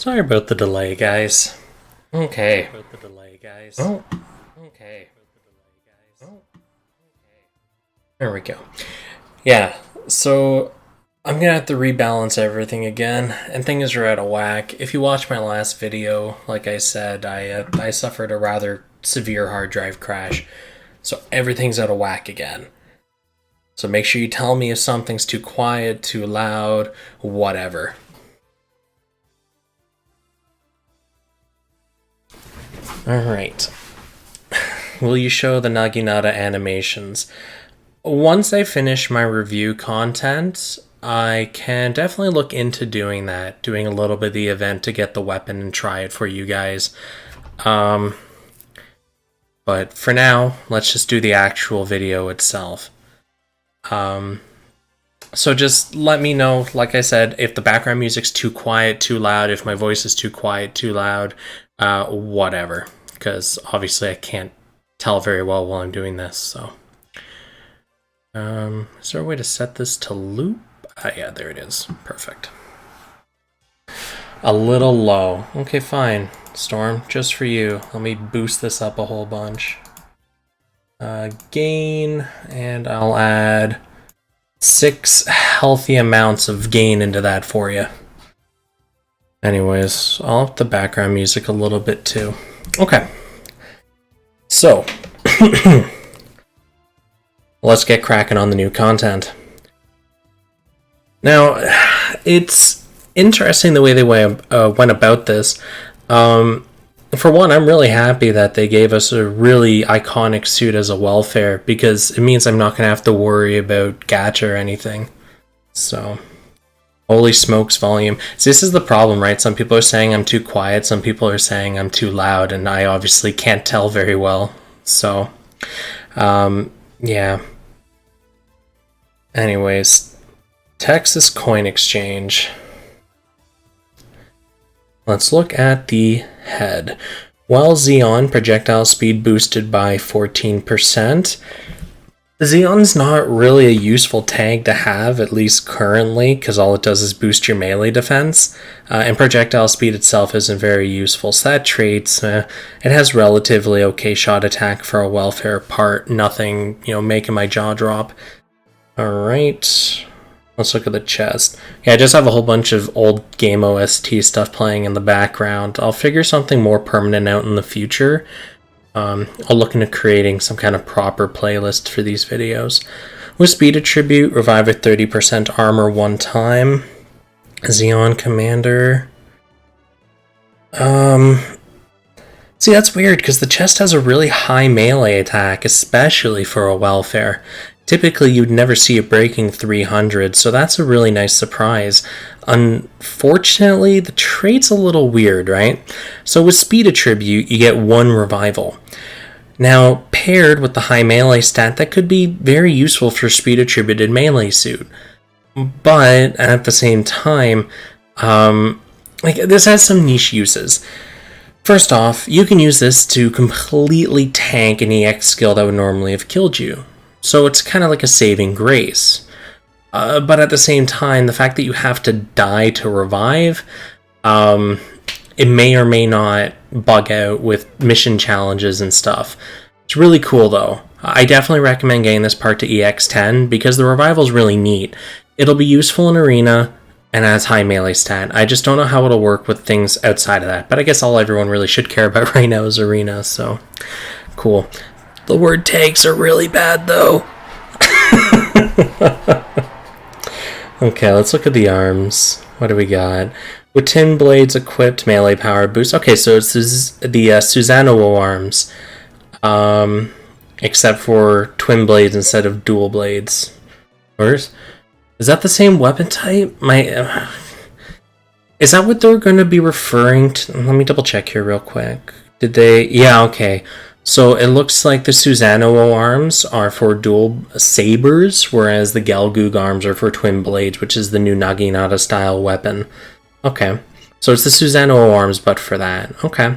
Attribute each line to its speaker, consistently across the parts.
Speaker 1: Sorry about the delay, guys. Okay. Oh, okay. There we go. Yeah, so I'm gonna have to rebalance everything again, and things are out of whack. If you watched my last video, like I said, I suffered a rather severe hard drive crash, so everything's out of whack again. So make sure you tell me if something's too quiet, too loud, whatever. Alright. Will you show the Naginata animations? Once I finish my review content, I can definitely look into doing that, doing a little bit of the event to get the weapon and try it for you guys. But for now, let's just do the actual video itself. So just let me know, like I said, if the background music's too quiet, too loud, if my voice is too quiet, too loud, whatever. Because obviously I can't tell very well while I'm doing this, so. Is there a way to set this to loop? Yeah, there it is. Perfect. A little low. Okay, fine. Storm, just for you. Let me boost this up a whole bunch. Gain, and I'll add 6 healthy amounts of gain into that for you. Anyways, I'll up the background music a little bit too. Okay. So, let's get cracking on the new content. Now, it's interesting the way they went about this. For one, I'm really happy that they gave us a really iconic suit as a welfare, because it means I'm not going to have to worry about gacha or anything. So, holy smokes volume. So this is the problem, right? Some people are saying I'm too quiet, some people are saying I'm too loud, and I obviously can't tell very well. So, yeah. Anyways, Texas Coin Exchange. Let's look at the head. While Xeon projectile speed boosted by 14%, Xeon's not really a useful tag to have, at least currently, because all it does is boost your melee defense, and projectile speed itself isn't very useful. So that traits, it has relatively okay shot attack for a welfare part, nothing, making my jaw drop. Alright, let's look at the chest. Yeah, I just have a whole bunch of old game OST stuff playing in the background. I'll figure something more permanent out in the future. I'll look into creating some kind of proper playlist for these videos. With speed attribute, revive with 30% armor one time. Xeon Commander. See, that's weird, because the chest has a really high melee attack, especially for a welfare. Typically, you'd never see it breaking 300, so that's a really nice surprise. Unfortunately, the trait's a little weird, right? So with speed attribute, you get 1 revival. Now, paired with the high melee stat, that could be very useful for speed attributed melee suit. But at the same time, this has some niche uses. First off, you can use this to completely tank an EX skill that would normally have killed you. So it's kind of like a saving grace. But at the same time, the fact that you have to die to revive, it may or may not bug out with mission challenges and stuff. It's really cool though. I definitely recommend getting this part to EX10 because the revival is really neat. It'll be useful in arena and has high melee stat. I just don't know how it'll work with things outside of that. But I guess all everyone really should care about right now is arena, so cool. The word tags are really bad, though. Okay, let's look at the arms. What do we got? With 10 blades equipped, melee power boost. Okay, so it's the Susanoo arms. Except for twin blades instead of dual blades. Is that the same weapon type? Is that what they're going to be referring to? Let me double check here real quick. Did they? Yeah, okay. So it looks like the Susanoo arms are for dual sabers, whereas the Gelgoog arms are for twin blades, which is the new Naginata style weapon. Okay, so it's the Susanoo arms, but for that. Okay.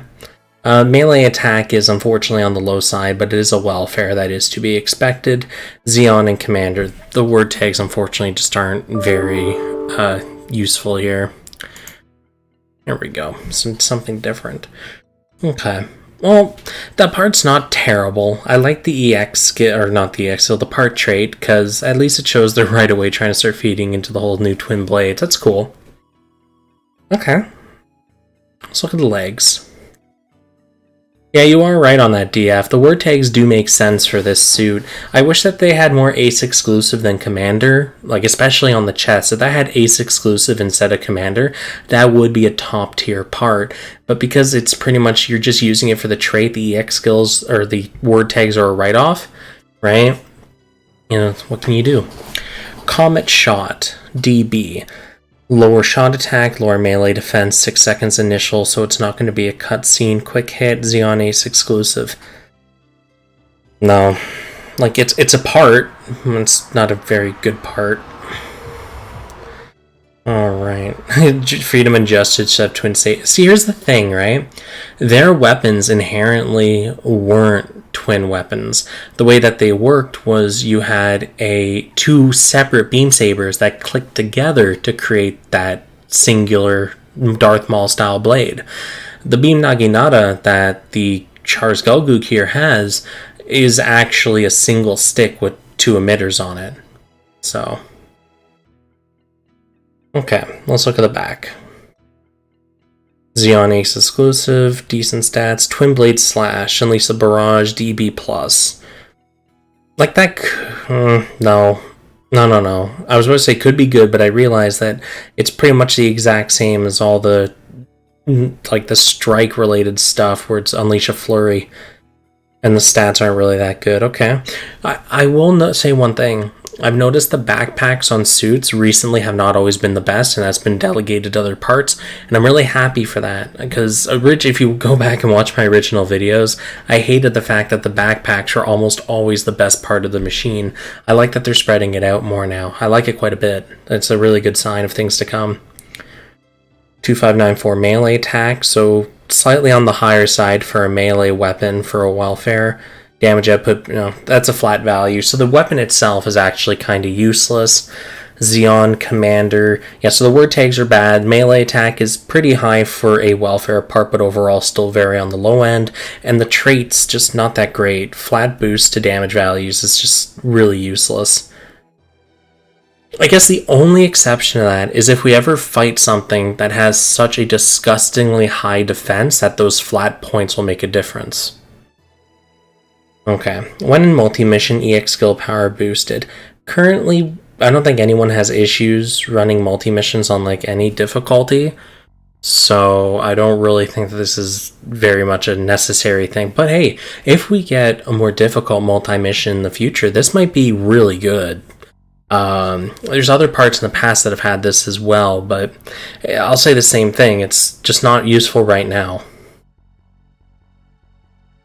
Speaker 1: Melee attack is unfortunately on the low side, but it is a welfare that is to be expected. Xeon and Commander, the word tags unfortunately just aren't very useful here. There we go. Something different. Okay. Well, that part's not terrible. I like the EX skill, or not the EX skill, the part trait, because at least it shows they're right away trying to start feeding into the whole new twin blades. That's cool. Okay. Let's look at the legs. Yeah, you are right on that, DF. The word tags do make sense for this suit. I wish that they had more Ace exclusive than Commander, like especially on the chest. If that had Ace exclusive instead of Commander, that would be a top tier part. But because it's pretty much you're just using it for the trait, the EX skills or the word tags are a write-off, right? You know, what can you do? Comet Shot, DB. Lower shot attack, lower melee defense, 6 seconds initial, so it's not going to be a cutscene, quick hit, Xant Ace exclusive. No. Like, it's a part. It's not a very good part. Alright. Freedom and Justice have twin state. See, here's the thing, right? Their weapons inherently weren't twin weapons. The way that they worked was you had two separate beam sabers that clicked together to create that singular Darth Maul style blade. The beam Naginata that the Char's Gelgoog here has is actually a single stick with 2 emitters on it. So okay, let's look at the back. Xant Ace exclusive, decent stats, Twin Blade Slash, unleash the Barrage, DB+. Like that, no. I was about to say could be good, but I realized that it's pretty much the exact same as all the, like the strike related stuff where it's Unleash a Flurry, and the stats aren't really that good. Okay, I will not say one thing. I've noticed the backpacks on suits recently have not always been the best, and that's been delegated to other parts, and I'm really happy for that, because if you go back and watch my original videos, I hated the fact that the backpacks are almost always the best part of the machine. I like that they're spreading it out more now. I like it quite a bit. It's a really good sign of things to come. 2594 melee attack, so slightly on the higher side for a melee weapon for a welfare. Damage output, that's a flat value. So the weapon itself is actually kind of useless. Xeon Commander. Yeah, so the word tags are bad. Melee attack is pretty high for a welfare part, but overall still very on the low end. And the traits, just not that great. Flat boost to damage values is just really useless. I guess the only exception to that is if we ever fight something that has such a disgustingly high defense that those flat points will make a difference. Okay, when in multi-mission, EX skill power boosted. Currently, I don't think anyone has issues running multi-missions on like any difficulty, so I don't really think that this is very much a necessary thing. But hey, if we get a more difficult multi-mission in the future, this might be really good. There's other parts in the past that have had this as well, but I'll say the same thing. It's just not useful right now.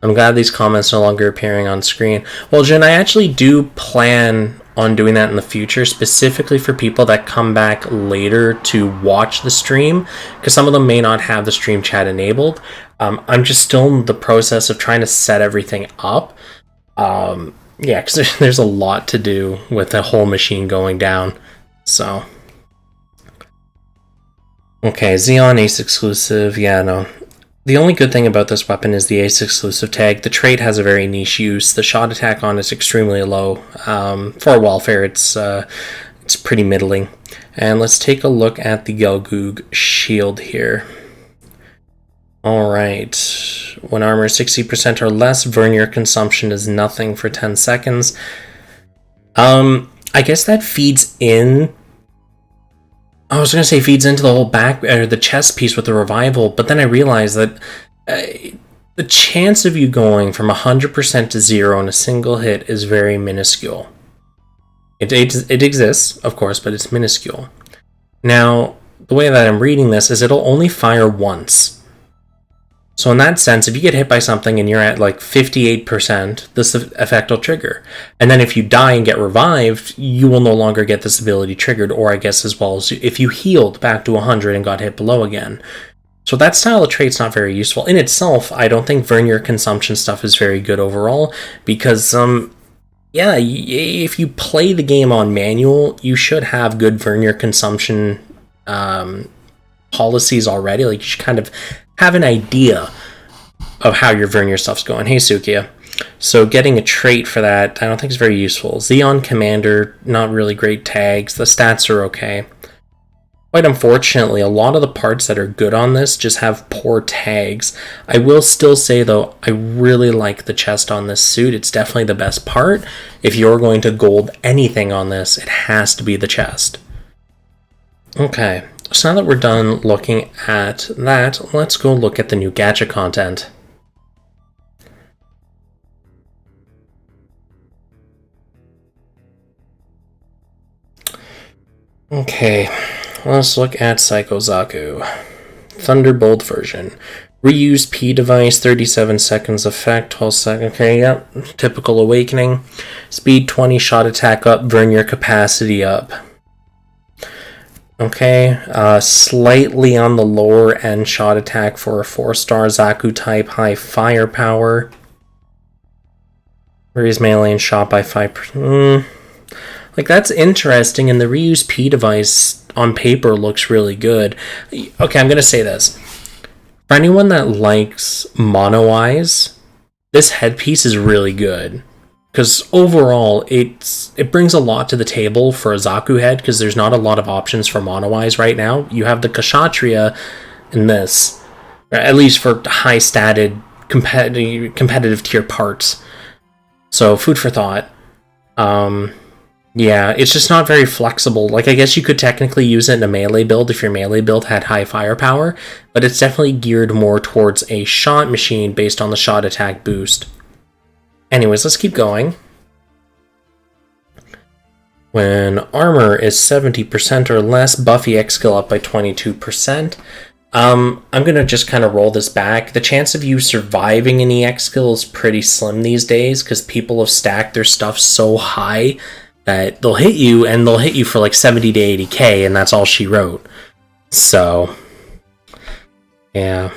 Speaker 1: I'm glad these comments are no longer appearing on screen. Well, Jin, I actually do plan on doing that in the future, specifically for people that come back later to watch the stream, because some of them may not have the stream chat enabled. I'm just still in the process of trying to set everything up. Yeah, because there's a lot to do with the whole machine going down. So, okay, Xeon Ace exclusive. Yeah, no. The only good thing about this weapon is the Ace exclusive tag. The trait has a very niche use. The shot attack on is extremely low. For a welfare, it's pretty middling. And let's take a look at the Gelgoog shield here. Alright. When armor is 60% or less, vernier consumption is nothing for 10 seconds. I guess that feeds in. I was going to say feeds into the whole back, or the chest piece with the revival, but then I realized that the chance of you going from 100% to 0 in a single hit is very minuscule. It exists, of course, but it's minuscule. Now, the way that I'm reading this is it'll only fire once. So in that sense, if you get hit by something and you're at like 58%, this effect will trigger. And then if you die and get revived, you will no longer get this ability triggered, or I guess as well as if you healed back to 100 and got hit below again. So that style of trait's not very useful. In itself, I don't think vernier consumption stuff is very good overall, because yeah, if you play the game on manual, you should have good vernier consumption policies already. Like, you should kind of have an idea of how your Vernier stuff's going. Hey, Sukia. So getting a trait for that, I don't think is very useful. Xeon Commander, not really great tags. The stats are okay. Quite unfortunately, a lot of the parts that are good on this just have poor tags. I will still say, though, I really like the chest on this suit. It's definitely the best part. If you're going to gold anything on this, it has to be the chest. Okay, so now that we're done looking at that, let's go look at the new gacha content. Okay, let's look at Psycho Zaku. Thunderbolt version. Reuse P device, 37 seconds effect, 12 seconds. Okay, yep. Typical awakening. Speed 20, shot attack up, Vernier capacity up. Okay, slightly on the lower end shot attack for a 4-star Zaku type, high firepower. Raise melee and shot by 5%. Like, that's interesting, and the reuse P device on paper looks really good. Okay, I'm going to say this. For anyone that likes mono eyes, this headpiece is really good. Because overall, it brings a lot to the table for a Zaku head, because there's not a lot of options for mono eyes right now. You have the Kshatriya in this, at least for high-statted, competitive tier parts. So, food for thought. Yeah, it's just not very flexible. Like, I guess you could technically use it in a melee build if your melee build had high firepower, but it's definitely geared more towards a shot machine based on the shot attack boost. Anyways, let's keep going. When armor is 70% or less, buff EX skill up by 22%. I'm gonna just kind of roll this back. The chance of you surviving an EX skill is pretty slim these days, because people have stacked their stuff so high that they'll hit you, and they'll hit you for like 70 to 80k, and that's all she wrote. So, yeah.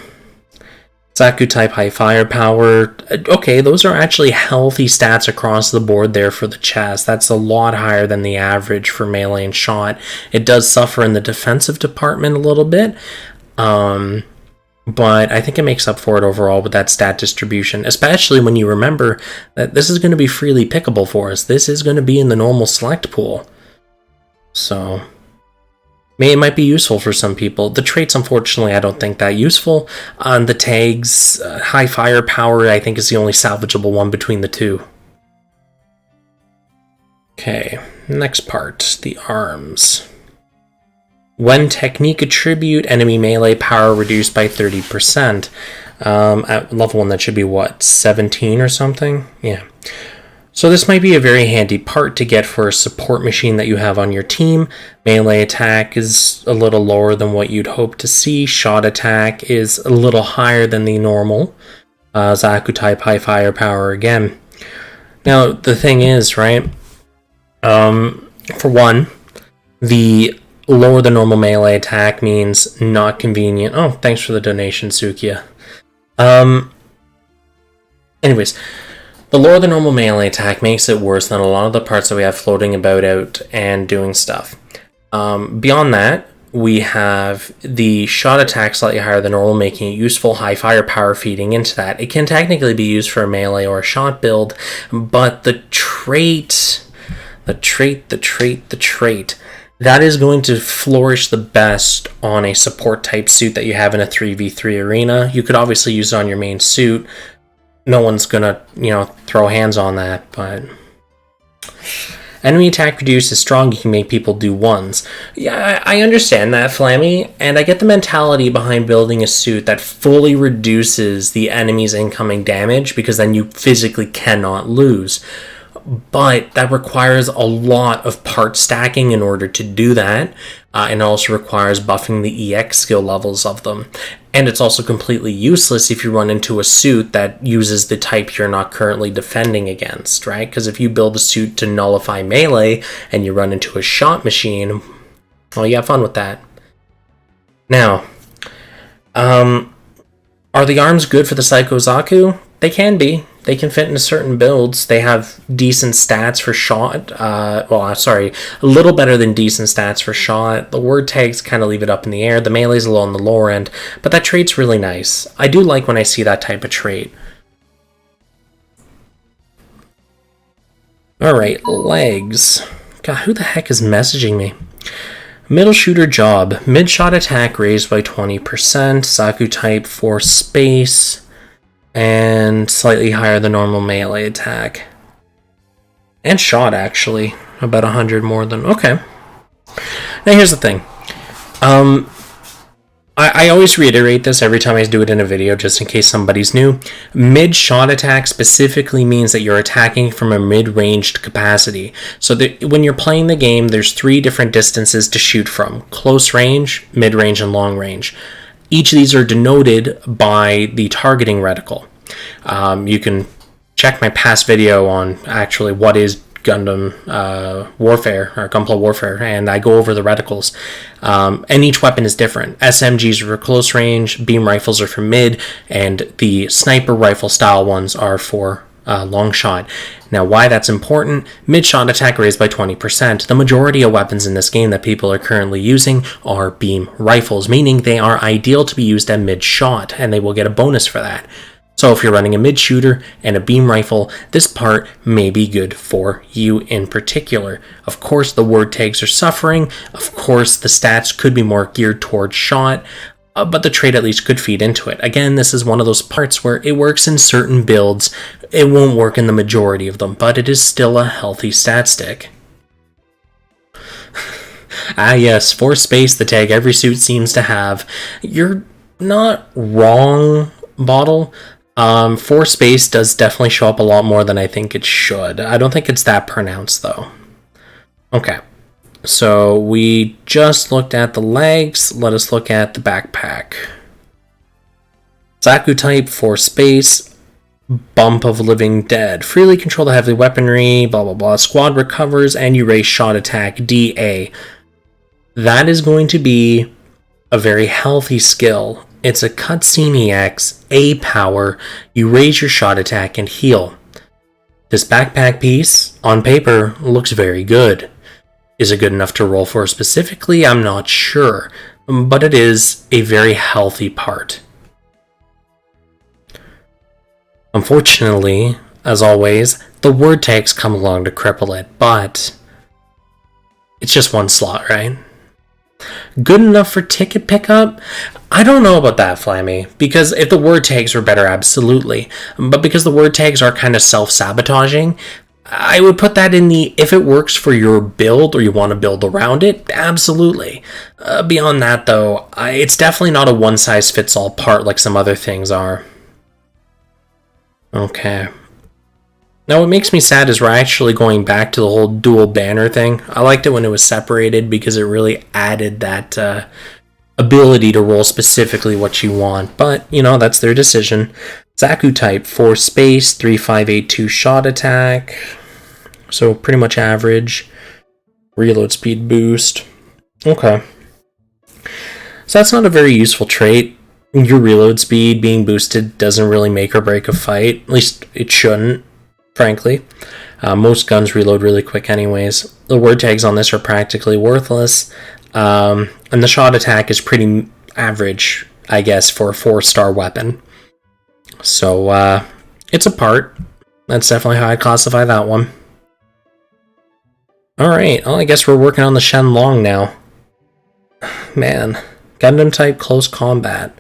Speaker 1: Zaku type high firepower. Okay, those are actually healthy stats across the board there for the chest. That's a lot higher than the average for melee and shot. It does suffer in the defensive department a little bit, but I think it makes up for it overall with that stat distribution, especially when you remember that this is going to be freely pickable for us. This is going to be in the normal select pool. So, it might be useful for some people. The traits, unfortunately, I don't think that useful. On the tags, high firepower, I think, is the only salvageable one between the two. Okay, next part, the arms. When technique attribute, enemy melee power reduced by 30%. At level 1, that should be, what, 17 or something? Yeah. So this might be a very handy part to get for a support machine that you have on your team. Melee attack is a little lower than what you'd hope to see. Shot attack is a little higher than the normal. Zaku type high firepower again. Now, the thing is, right, for one, the lower than normal melee attack means not convenient. Oh, thanks for the donation, Sukia. Anyways, the lower than normal melee attack makes it worse than a lot of the parts that we have floating about out and doing stuff. Beyond that, we have the shot attack slightly higher than normal, making it useful, high firepower feeding into that. It can technically be used for a melee or a shot build, but the trait, that is going to flourish the best on a support type suit that you have in a 3v3 arena. You could obviously use it on your main suit. No one's gonna, throw hands on that, but enemy attack reduced is strong. You can make people do ones. Yeah, I understand that, Flammy, and I get the mentality behind building a suit that fully reduces the enemy's incoming damage, because then you physically cannot lose. But that requires a lot of part stacking in order to do that, and also requires buffing the EX skill levels of them. And it's also completely useless if you run into a suit that uses the type you're not currently defending against, right? Because if you build a suit to nullify melee and you run into a shot machine, well, you have fun with that. Now, are the arms good for the Psycho Zaku? They can be. They can fit into certain builds. They have decent stats for shot. A little better than decent stats for shot. The word tags kind of leave it up in the air. The melee's a little on the lower end, but that trait's really nice. I do like when I see that type of trait. Alright, legs. God, who the heck is messaging me? Middle shooter job. Mid-shot attack raised by 20%. Zaku type for space. And slightly higher than normal melee attack. And shot, actually. About 100 more than... Okay. Now, here's the thing. I always reiterate this every time I do it in a video, just in case somebody's new. Mid-shot attack specifically means that you're attacking from a mid-ranged capacity. So when you're playing the game, there's 3 different distances to shoot from. Close range, mid-range, and long range. Each of these are denoted by the targeting reticle. You can check my past video on actually what is Gundam warfare, or Gunpla warfare, and I go over the reticles. And each weapon is different. SMGs are for close range, beam rifles are for mid, and the sniper rifle style ones are for long shot. Now, why that's important? Mid-shot attack raised by 20%. The majority of weapons in this game that people are currently using are beam rifles, meaning they are ideal to be used at mid-shot, and they will get a bonus for that. So if you're running a mid-shooter and a beam rifle, this part may be good for you in particular. Of course, the word tags are suffering. Of course, the stats could be more geared towards shot, but the trait at least could feed into it. Again, this is one of those parts where it works in certain builds. It won't work in the majority of them, but it is still a healthy stat stick. Ah yes, for space, the tag every suit seems to have. You're not wrong, Bottle. For space does definitely show up a lot more than I think it should. I don't think it's that pronounced, though. Okay. So we just looked at the legs. Let us look at the backpack. Zaku type for space. Bump of Living Dead. Freely control the heavy weaponry. Blah, blah, blah. Squad recovers and you raise shot attack. DA. That is going to be a very healthy skill. It's a cutscene EX, A power, you raise your shot attack and heal. This backpack piece, on paper, looks very good. Is it good enough to roll for specifically? I'm not sure, but it is a very healthy part. Unfortunately, as always, the word tags come along to cripple it, but it's just one slot, right? Good enough for ticket pickup? I don't know about that, Flammy, because if the word tags were better, absolutely. But because the word tags are kind of self-sabotaging, I would put that in the if it works for your build or you want to build around it, absolutely. Beyond that, though, it's definitely not a one-size-fits-all part like some other things are. Okay. Now, what makes me sad is we're actually going back to the whole dual banner thing. I liked it when it was separated because it really added that ability to roll specifically what you want. But, you know, that's their decision. Zaku type, 4 space, 3582 shot attack. So pretty much average. Reload speed boost. Okay. So that's not a very useful trait. Your reload speed being boosted doesn't really make or break a fight. At least it shouldn't. Frankly, most guns reload really quick anyways. The word tags on this are practically worthless, and the shot attack is pretty average, I guess, for a 4-star weapon. So, it's a part. That's definitely how I classify that one. Alright, well, I guess we're working on the Shenlong now. Man, Gundam type close combat.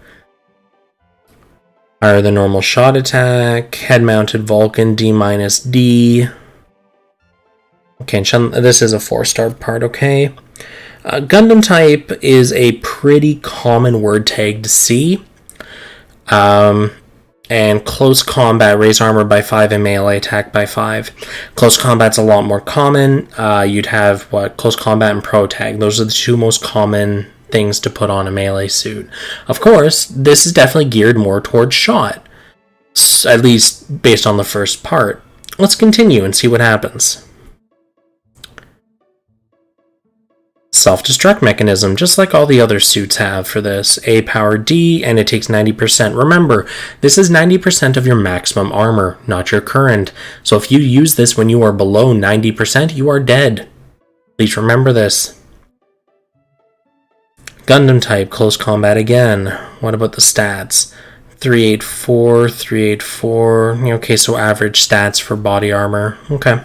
Speaker 1: Higher than normal shot attack, head-mounted Vulcan, D-D. Okay, this is a 4-star part, okay. Gundam type is a pretty common word tag to see. And close combat, raise armor by 5 and melee attack by 5. Close combat's a lot more common. You'd have, close combat and pro tag. Those are the 2 most common things to put on a melee suit. Of course, this is definitely geared more towards shot, at least based on the first part. Let's continue and see what happens. Self-destruct mechanism, just like all the other suits have for this. A power D, and it takes 90%. Remember, this is 90% of your maximum armor, not your current. So if you use this when you are below 90%, you are dead. Please remember this. Gundam type, close combat again. What about the stats? 384, 384. Okay, so average stats for body armor. Okay.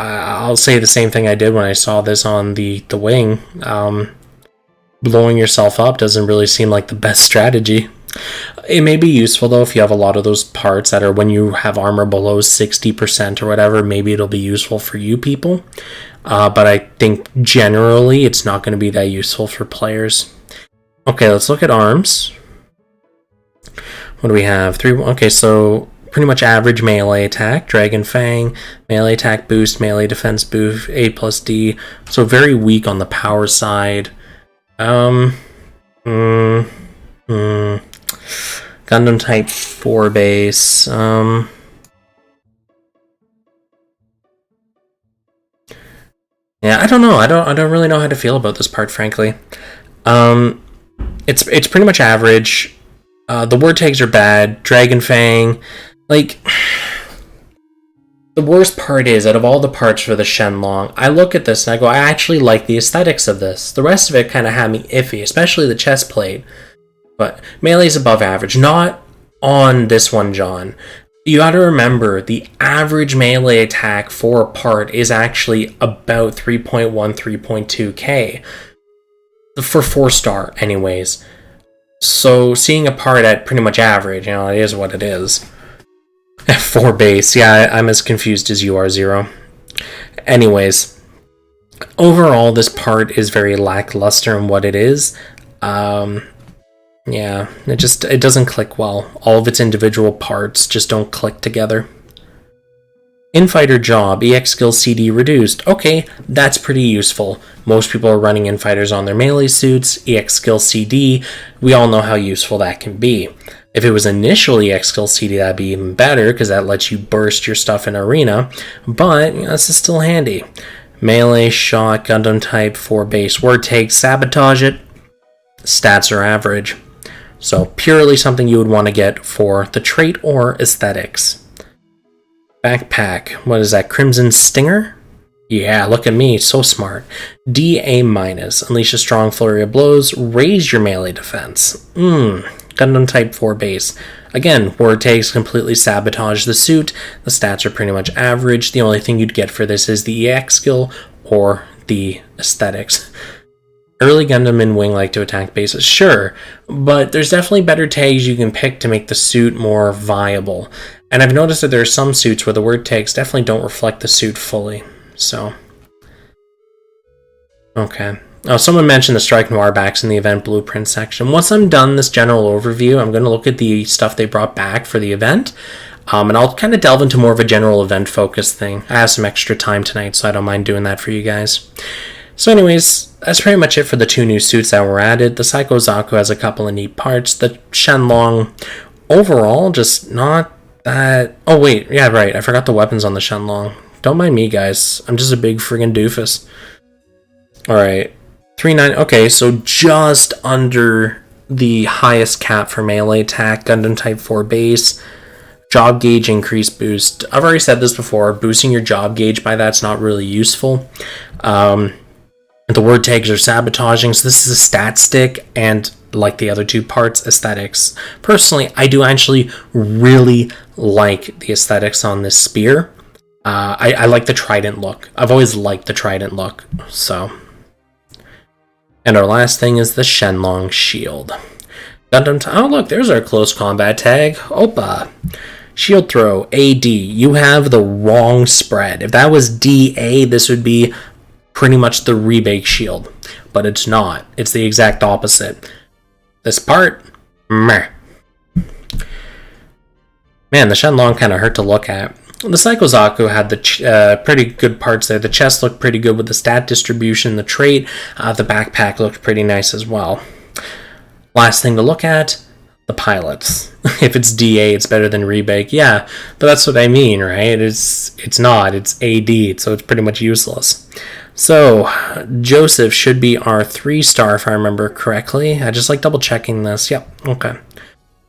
Speaker 1: I'll say the same thing I did when I saw this on the wing. Blowing yourself up doesn't really seem like the best strategy. It may be useful though if you have a lot of those parts that are when you have armor below 60% or whatever, maybe it'll be useful for you people. But I think generally it's not going to be that useful for players. Okay, let's look at arms. What do we have? Okay, so pretty much average melee attack, Dragon Fang, melee attack boost, melee defense boost, A plus D. So very weak on the power side. Gundam type 4 base. Yeah, I don't know. I don't really know how to feel about this part, frankly. It's pretty much average. The word tags are bad. Dragon Fang, like, the worst part is, out of all the parts for the Shenlong, I look at this and I go, I actually like the aesthetics of this. The rest of it kind of had me iffy, especially the chest plate. But melee's above average. Not on this one, John. You gotta remember, the average melee attack for a part is actually about 3.1, 3.2k. For 4-star, anyways. So, seeing a part at pretty much average, it is what it is. 4 base, yeah, I'm as confused as you are, Zero. Anyways, overall, this part is very lackluster in what it is. Yeah, it doesn't click well. All of its individual parts just don't click together. Infighter job, EX skill CD reduced. Okay, that's pretty useful. Most people are running infighters on their melee suits. EX skill CD, we all know how useful that can be. If it was initially EX skill CD, that'd be even better, because that lets you burst your stuff in arena, but this is still handy. Melee, shot, Gundam type, 4 base, word take, sabotage it. Stats are average. So purely something you would want to get for the trait or aesthetics. Backpack, what is that, Crimson Stinger? Yeah, look at me, so smart. DA-, unleash a strong flurry of blows, raise your melee defense. Gundam type 4 base. Again, word takes completely sabotage the suit. The stats are pretty much average. The only thing you'd get for this is the EX skill or the aesthetics. Early Gundam and Wing like to attack bases, sure, but there's definitely better tags you can pick to make the suit more viable. And I've noticed that there are some suits where the word tags definitely don't reflect the suit fully, so. Okay. Oh, someone mentioned the Strike Noir backs in the event blueprint section. Once I'm done this general overview, I'm going to look at the stuff they brought back for the event, and I'll kind of delve into more of a general event focused thing. I have some extra time tonight, so I don't mind doing that for you guys. So anyways, that's pretty much it for the 2 new suits that were added. The Psycho Zaku has a couple of neat parts. The Shenlong, overall, just not that... Oh wait, yeah, right, I forgot the weapons on the Shenlong. Don't mind me, guys. I'm just a big friggin' doofus. Alright, 3.9... Okay, so just under the highest cap for melee attack, Gundam Type 4 base. Job gauge increase boost. I've already said this before, boosting your job gauge by that's not really useful. The word tags are sabotaging, so this is a stat stick, and like the other 2 parts, aesthetics. Personally, I do actually really like the aesthetics on this spear. I like the trident look. I've always liked the trident look, so. And our last thing is the Shenlong shield. Gundam oh look, there's our close combat tag. Opa! Shield throw, AD. You have the wrong spread. If that was DA, this would be pretty much the rebake shield, but it's not. It's the exact opposite. This part, meh. Man, the Shenlong kind of hurt to look at. The Psycho Zaku had the pretty good parts there. The chest looked pretty good with the stat distribution, the trait. The backpack looked pretty nice as well. Last thing to look at, the pilots. If it's DA, it's better than rebake. Yeah, but that's what I mean, right? It's not. It's AD, so it's pretty much useless. So, Joseph should be our 3-star if I remember correctly. I just like double checking this. Yep, okay.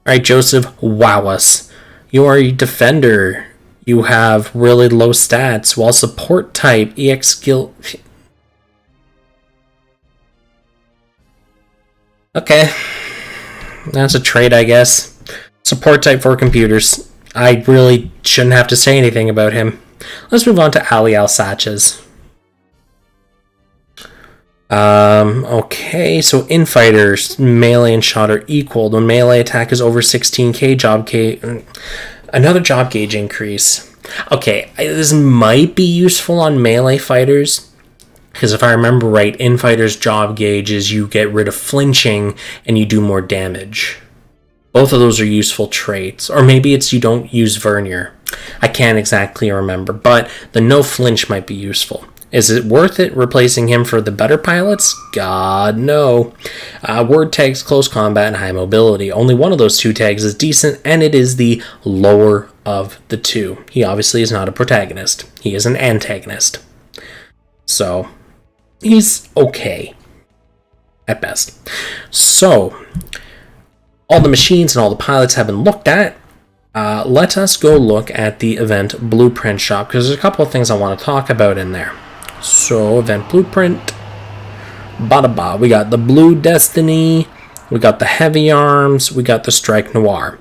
Speaker 1: Alright, Joseph, wow us. You are a defender. You have really low stats, while support type, EX skill... Okay. That's a trait, I guess. Support type for computers. I really shouldn't have to say anything about him. Let's move on to al-Saachez. Okay, so infighters, melee and shot are equal. The melee attack is over 16k, job gauge, another job gauge increase. Okay, this might be useful on melee fighters, because if I remember right, infighters' job gauge is you get rid of flinching and you do more damage. Both of those are useful traits, or maybe it's you don't use vernier. I can't exactly remember, but the no flinch might be useful. Is it worth it replacing him for the better pilots? God, no. Word tags, close combat, and high mobility. Only one of those 2 tags is decent, and it is the lower of the 2. He obviously is not a protagonist. He is an antagonist. So, he's okay. At best. So, all the machines and all the pilots have been looked at. Let us go look at the event blueprint shop, because there's a couple of things I want to talk about in there. So, event blueprint. Bada-ba. We got the Blue Destiny. We got the Heavy Arms. We got the Strike Noir.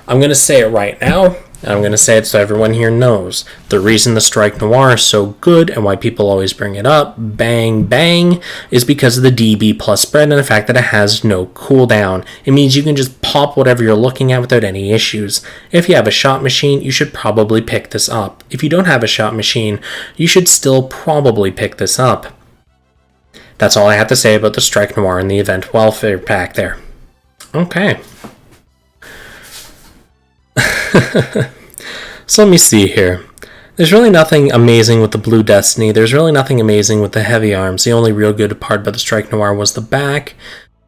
Speaker 1: I'm going to say it right now, and I'm going to say it so everyone here knows. The reason the Strike Noir is so good, and why people always bring it up, bang, bang, is because of the DB plus spread and the fact that it has no cooldown. It means you can just pop whatever you're looking at without any issues. If you have a shot machine, you should probably pick this up. If you don't have a shot machine, you should still probably pick this up. That's all I have to say about the Strike Noir and the event welfare pack there. Okay. So let me see here. There's really nothing amazing with the Blue Destiny. There's really nothing amazing with the Heavy Arms. The only real good part about the Strike Noir was the back.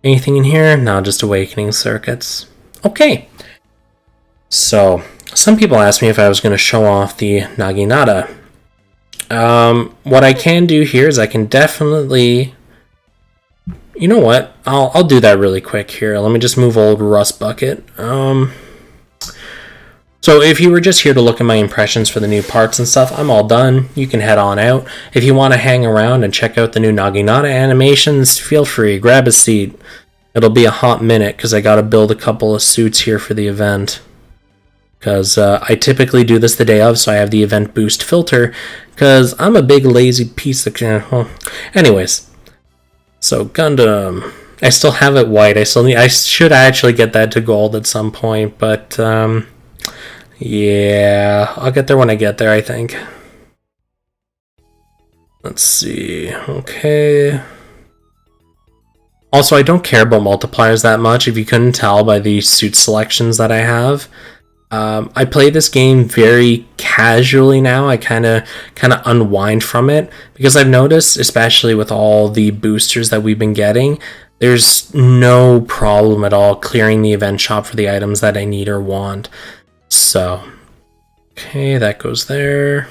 Speaker 1: Anything in here? No, just awakening circuits. Okay. So, some people asked me if I was going to show off the Naginata. What I can do here is I can definitely... You know what? I'll do that really quick here. Let me just move old Rust Bucket. So if you were just here to look at my impressions for the new parts and stuff, I'm all done. You can head on out. If you want to hang around and check out the new Naginata animations, feel free. Grab a seat. It'll be a hot minute because I got to build a couple of suits here for the event. Because I typically do this the day of, so I have the event boost filter. Because I'm a big lazy piece of... Well, anyways. So Gundam. I still have it white. I should actually get that to gold at some point, but... yeah, I'll get there when I get there, I think. Let's see. Okay. Also, I don't care about multipliers that much, if you couldn't tell by the suit selections that I have. I play this game very casually now. I kind of unwind from it, because I've noticed, especially with all the boosters that we've been getting, there's no problem at all clearing the event shop for the items that I need or want. So, okay, that goes there.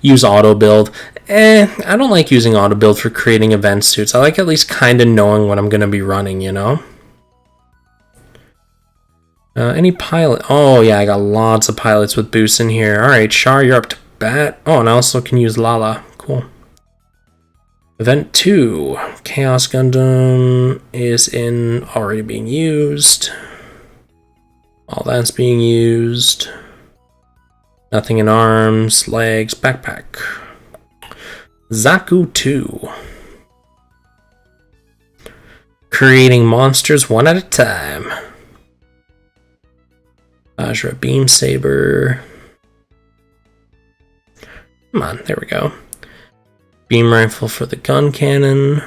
Speaker 1: Use auto build. I don't like using auto build for creating event suits. I like at least kind of knowing what I'm going to be running, you know? Any pilot? Oh, yeah, I got lots of pilots with boosts in here. Alright, Char, you're up to bat. Oh, and I also can use Lala. Cool. Event 2. Chaos Gundam is already being used. All that's being used. Nothing in arms, legs, backpack. Zaku 2. Creating monsters one at a time. Vajra Beam Saber. Come on, there we go. Beam rifle for the gun cannon.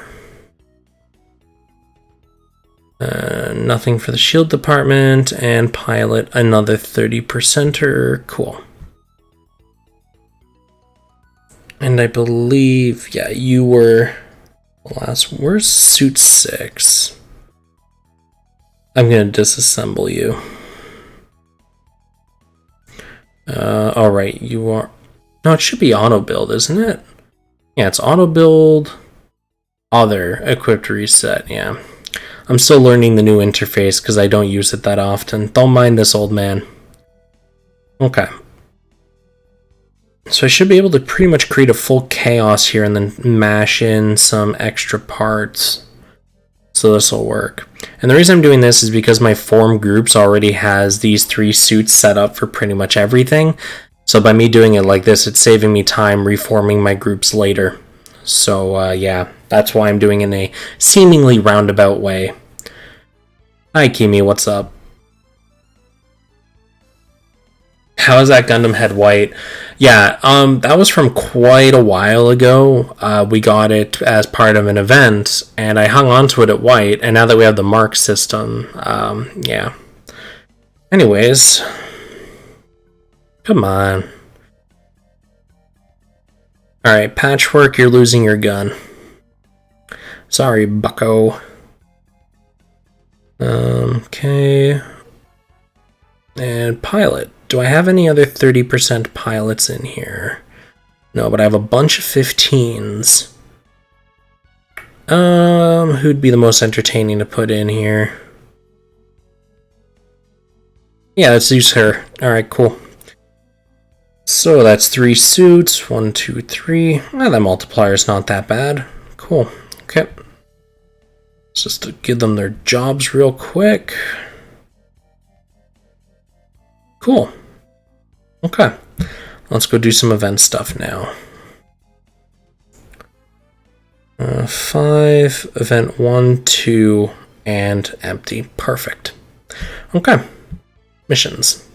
Speaker 1: Nothing for the shield department, and pilot another 30%er. Cool. And I believe, yeah, you were last. Where's suit 6? I'm gonna disassemble you. Alright, you are. No, it should be auto build, isn't it? Yeah, it's auto build, other, equipped reset, yeah. I'm still learning the new interface because I don't use it that often. Don't mind this old man. Okay. So I should be able to pretty much create a full chaos here and then mash in some extra parts. So this will work. And the reason I'm doing this is because my form groups already has these 3 suits set up for pretty much everything. So by me doing it like this, it's saving me time reforming my groups later. So yeah, that's why I'm doing it in a seemingly roundabout way. Hi Kimi, what's up? How is that Gundam head white? Yeah, that was from quite a while ago. We got it as part of an event, and I hung on to it at white, and now that we have the mark system, yeah. Anyways, come on. Alright, Patchwork, you're losing your gun. Sorry, bucko. Okay. And Pilot. Do I have any other 30% pilots in here? No, but I have a bunch of 15s. Who'd be the most entertaining to put in here? Yeah, let's use her. Alright, cool. So that's 3 suits. 1, 2, 3. Ah, that multiplier's not that bad. Cool. Okay. Just to give them their jobs real quick. Cool. Okay. Let's go do some event stuff now. 5, event 1, 2, and empty. Perfect. Okay. Missions.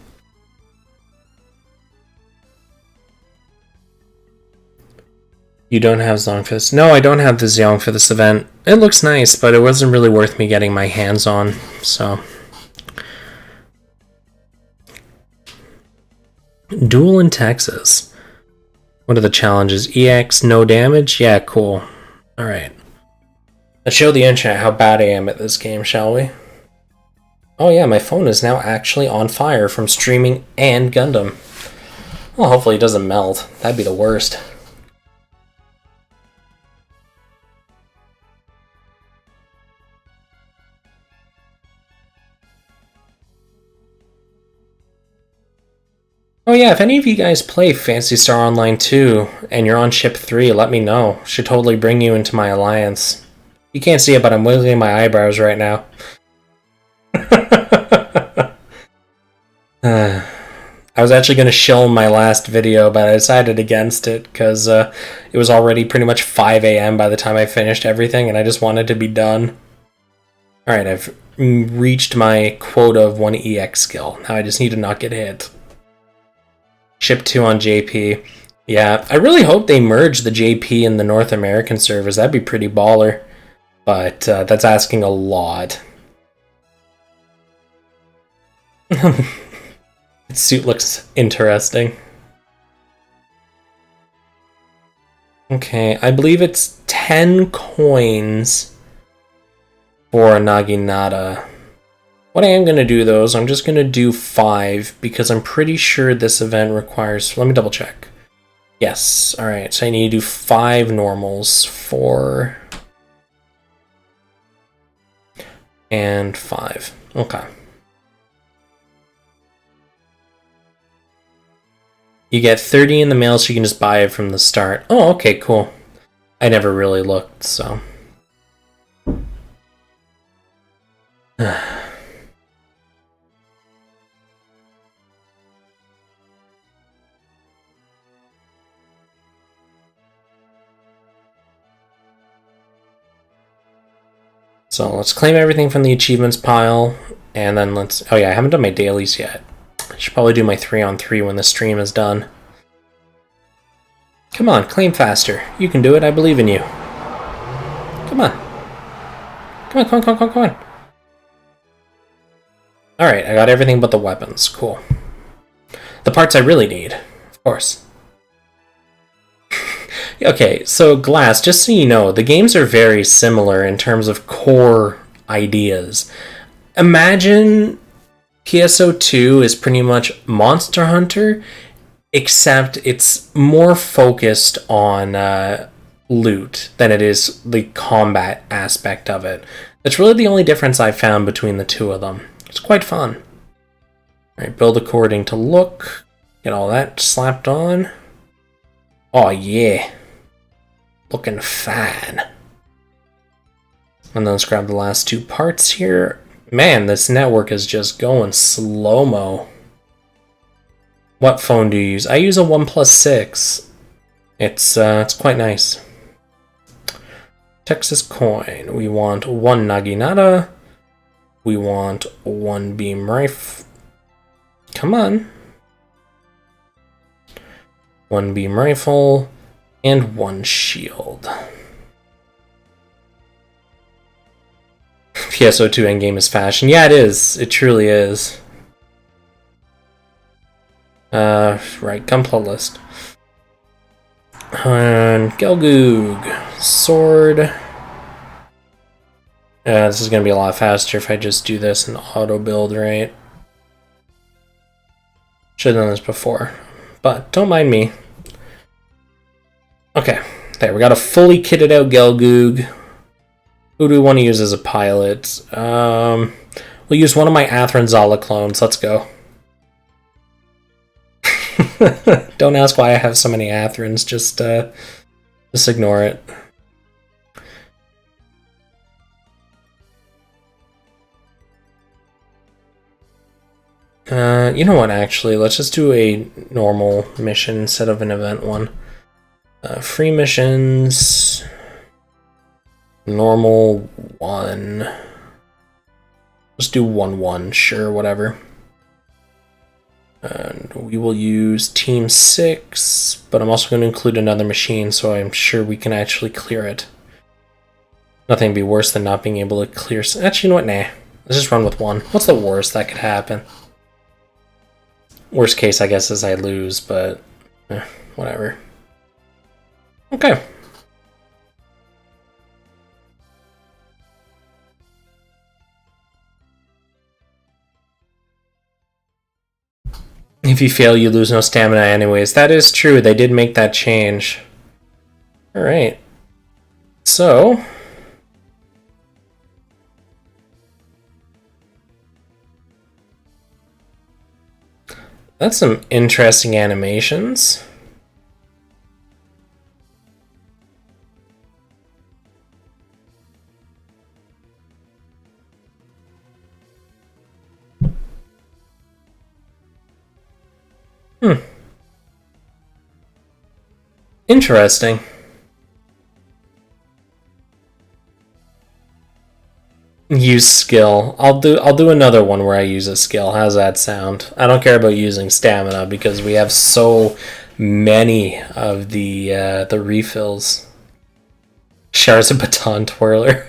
Speaker 1: You don't have Zong for this? No, I don't have the Zong for this event. It looks nice, but it wasn't really worth me getting my hands on, so. Duel in Texas. What are the challenges? EX, no damage? Yeah, cool. Alright. Let's show the internet how bad I am at this game, shall we? Oh yeah, my phone is now actually on fire from streaming and Gundam. Well, hopefully it doesn't melt. That'd be the worst. Oh yeah, if any of you guys play Phantasy Star Online 2 and you're on ship 3, let me know. Should totally bring you into my alliance. You can't see it, but I'm wiggling my eyebrows right now. I was actually going to shill my last video, but I decided against it because it was already pretty much 5 a.m. by the time I finished everything, and I just wanted to be done. Alright, I've reached my quota of 1 EX skill. Now I just need to not get hit. Ship 2 on JP. Yeah, I really hope they merge the JP and the North American servers. That'd be pretty baller. But that's asking a lot. Its suit looks interesting. Okay, I believe it's 10 coins for a Naginata. What I am going to do, though, is I'm just going to do 5, because I'm pretty sure this event requires... Let me double check. Yes, alright, so I need to do 5 normals, 4... and 5. Okay. You get 30 in the mail, so you can just buy it from the start. Oh, okay, cool. I never really looked, so... So let's claim everything from the achievements pile, and then let's... Oh yeah, I haven't done my dailies yet. I should probably do my 3-on-3 when the stream is done. Come on, claim faster. You can do it, I believe in you. Come on. Come on, come on, come on, come on, come on. Alright, I got everything but the weapons. Cool. The parts I really need, of course. Okay, so Glass, just so you know, the games are very similar in terms of core ideas. Imagine PSO2 is pretty much Monster Hunter, except it's more focused on loot than it is the combat aspect of it. That's really the only difference I've found between the two of them. It's quite fun. Alright, build according to look. Get all that slapped on. Oh yeah. Looking fine. And then let's grab the last two parts here. Man, this network is just going slow-mo. What phone do you use? I use a OnePlus 6. It's quite nice. Texas coin. We want 1 Naginata. We want 1 beam rifle. Come on. 1 beam rifle and 1 shield. PSO2 endgame is fashion. Yeah, it is. It truly is. Right, Gunpla list. Gelgoog. Sword. This is going to be a lot faster if I just do this in auto build, right? Should have done this before, but don't mind me. Okay, there, we got a fully kitted out Gelgoog. Who do we want to use as a pilot? We'll use one of my Athranzala clones. Let's go. Don't ask why I have so many Athrans. Just ignore it. You know what, actually, let's just do a normal mission instead of an event one. Free missions. Normal 1. Let's do 1-1, sure, whatever. And we will use Team 6, but I'm also going to include another machine, so I'm sure we can actually clear it. Nothing would be worse than not being able to clear... Actually, you know what, nah. Let's just run with 1. What's the worst that could happen? Worst case, I guess, is I lose, but whatever. Okay. If you fail, you lose no stamina anyways. That is true. They did make that change. Alright. So... that's some interesting animations. Interesting. Use skill. I'll do another one where I use a skill. How's that sound? I don't care about using stamina because we have so many of the refills. Char's a baton twirler.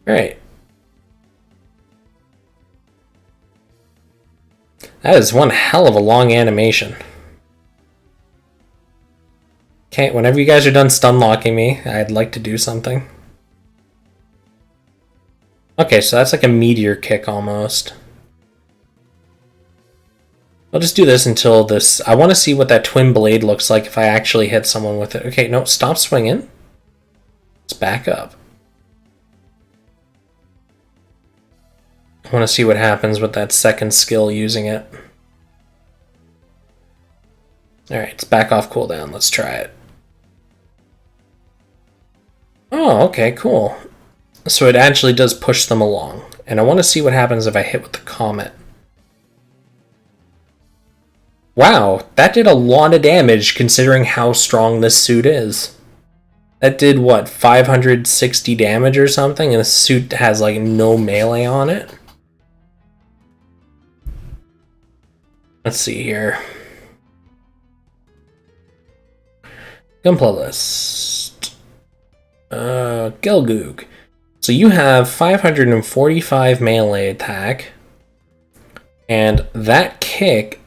Speaker 1: Alright. That is one hell of a long animation. Okay, whenever you guys are done stun locking me, I'd like to do something. Okay, so that's like a meteor kick almost. I'll just do this until this... I want to see what that twin blade looks like if I actually hit someone with it. Okay, no, stop swinging. Let's back up. I want to see what happens with that second skill using it. Alright, it's back off cooldown. Let's try it. Oh, okay, cool. So it actually does push them along. And I want to see what happens if I hit with the comet. Wow, that did a lot of damage considering how strong this suit is. That did, what, 560 damage or something? And the suit has, like, no melee on it? Let's see here. Gunpla list. Gelgoog. So you have 545 melee attack. And that kick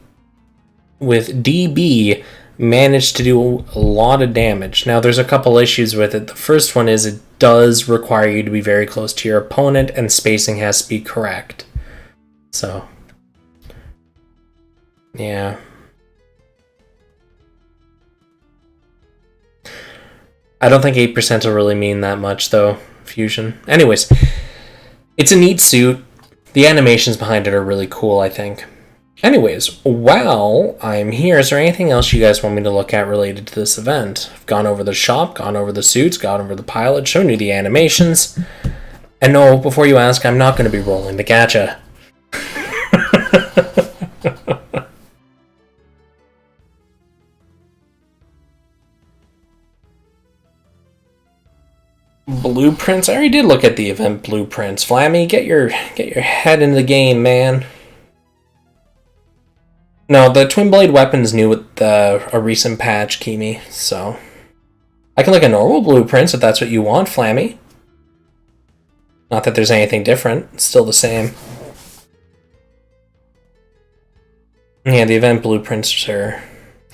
Speaker 1: with DB managed to do a lot of damage. Now, there's a couple issues with it. The first one is it does require you to be very close to your opponent, and spacing has to be correct. So, yeah. I don't think 8% will really mean that much, though, Fusion. Anyways, it's a neat suit. The animations behind it are really cool, I think. Anyways, while I'm here, is there anything else you guys want me to look at related to this event? I've gone over the shop, gone over the suits, gone over the pilot, shown you the animations. And no, before you ask, I'm not going to be rolling the gacha. Blueprints? I already did look at the event blueprints. Flammy, get your head in the game, man. No, the Twin Blade weapon's new with a recent patch, Kimi, so... I can look at normal blueprints if that's what you want, Flammy. Not that there's anything different. It's still the same. Yeah, the event blueprints are...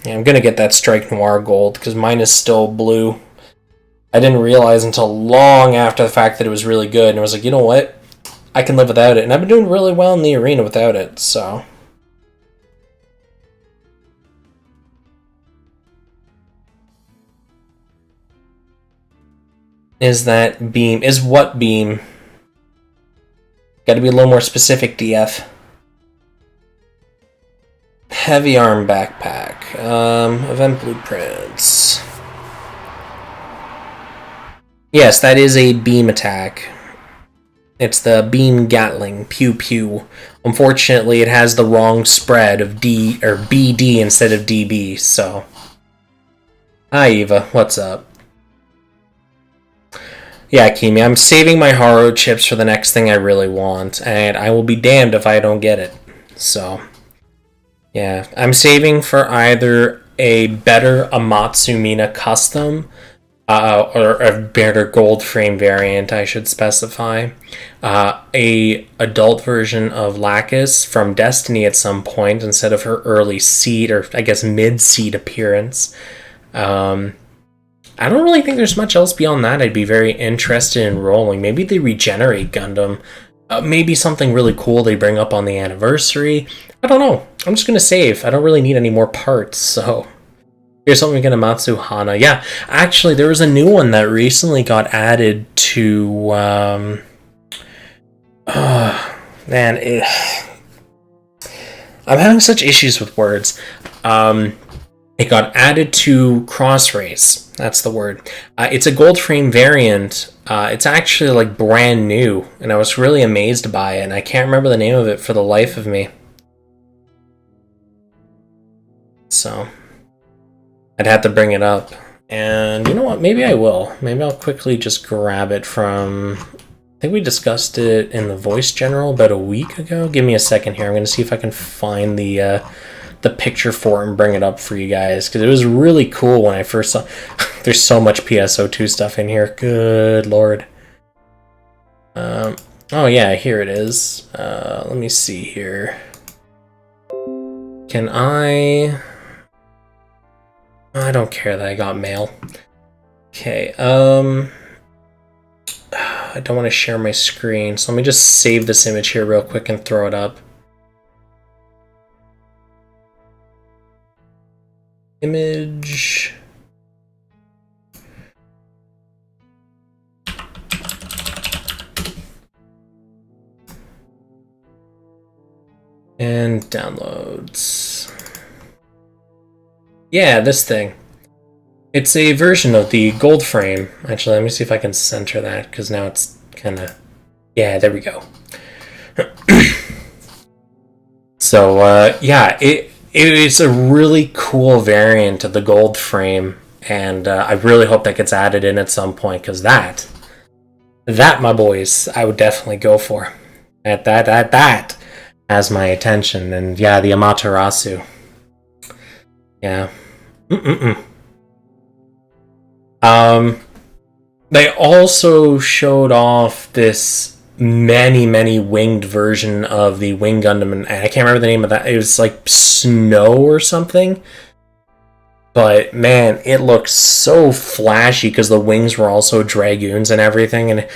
Speaker 1: Yeah, I'm gonna get that Strike Noir gold, because mine is still blue. I didn't realize until long after the fact that it was really good, and I was like, you know what? I can live without it, and I've been doing really well in the arena without it, so... Is that beam? Is what beam? Gotta be a little more specific, DF. Heavy arm backpack. Event blueprints. Yes, that is a beam attack. It's the beam Gatling. Pew pew. Unfortunately, it has the wrong spread of D or BD instead of DB, so. Hi, Eva. What's up? Yeah, Kimi, I'm saving my Haro chips for the next thing I really want, and I will be damned if I don't get it. So, yeah. I'm saving for either a better Amatsu Mina custom, or a better gold frame variant, I should specify. A adult version of Lacus from Destiny at some point, instead of her early seed, or I guess mid-seed appearance. I don't really think there's much else beyond that I'd be very interested in rolling. Maybe they regenerate Gundam. Maybe something really cool they bring up on the anniversary. I don't know. I'm just going to save. I don't really need any more parts, so... Here's something in Amatsu Hana. Yeah, actually, there was a new one that recently got added to... I'm having such issues with words. It got added to Cross Race. That's the word. It's a gold frame variant. It's actually like brand new, and I was really amazed by it, and I can't remember the name of it for the life of me. So, I'd have to bring it up. And you know what? Maybe I will. Maybe I'll quickly just grab it from... I think we discussed it in the Voice General about a week ago. Give me a second here. I'm going to see if I can find the picture for it and bring it up for you guys, because it was really cool when I first saw... There's so much PSO2 stuff in here. Good lord. Oh yeah, here it is. Let me see here. Can I don't care that I got mail. Okay, I don't want to share my screen, so let me just save this image here real quick and throw it up. Image. And downloads. Yeah, this thing. It's a version of the gold frame. Actually, let me see if I can center that, because now it's kind of... Yeah, there we go. So, yeah, it is a really cool variant of the gold frame, and I really hope that gets added in at some point, because that, my boys, I would definitely go for. That has my attention. And yeah, the Amaterasu. Yeah. They also showed off this many winged version of the Wing Gundam, and I can't remember the name of that. It was like Snow or something. But man, it looks so flashy because the wings were also dragoons and everything. And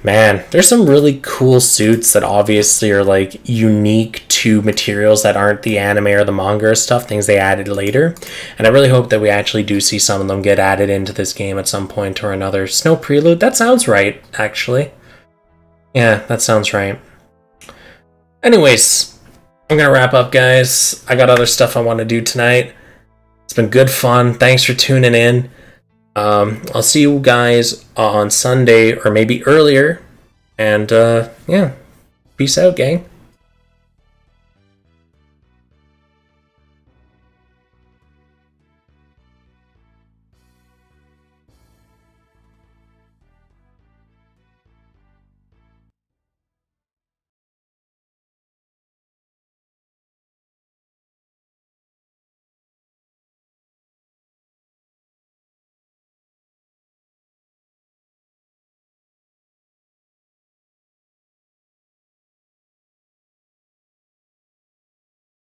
Speaker 1: man, there's some really cool suits that obviously are like unique to materials that aren't the anime or the manga or stuff, things they added later. And I really hope that we actually do see some of them get added into this game at some point or another. Snow Prelude, that sounds right, actually. Yeah, that sounds right. Anyways, I'm gonna wrap up, guys. I got other stuff I want to do tonight. It's been good fun. Thanks for tuning in. I'll see you guys on Sunday or maybe earlier. And yeah, peace out, gang.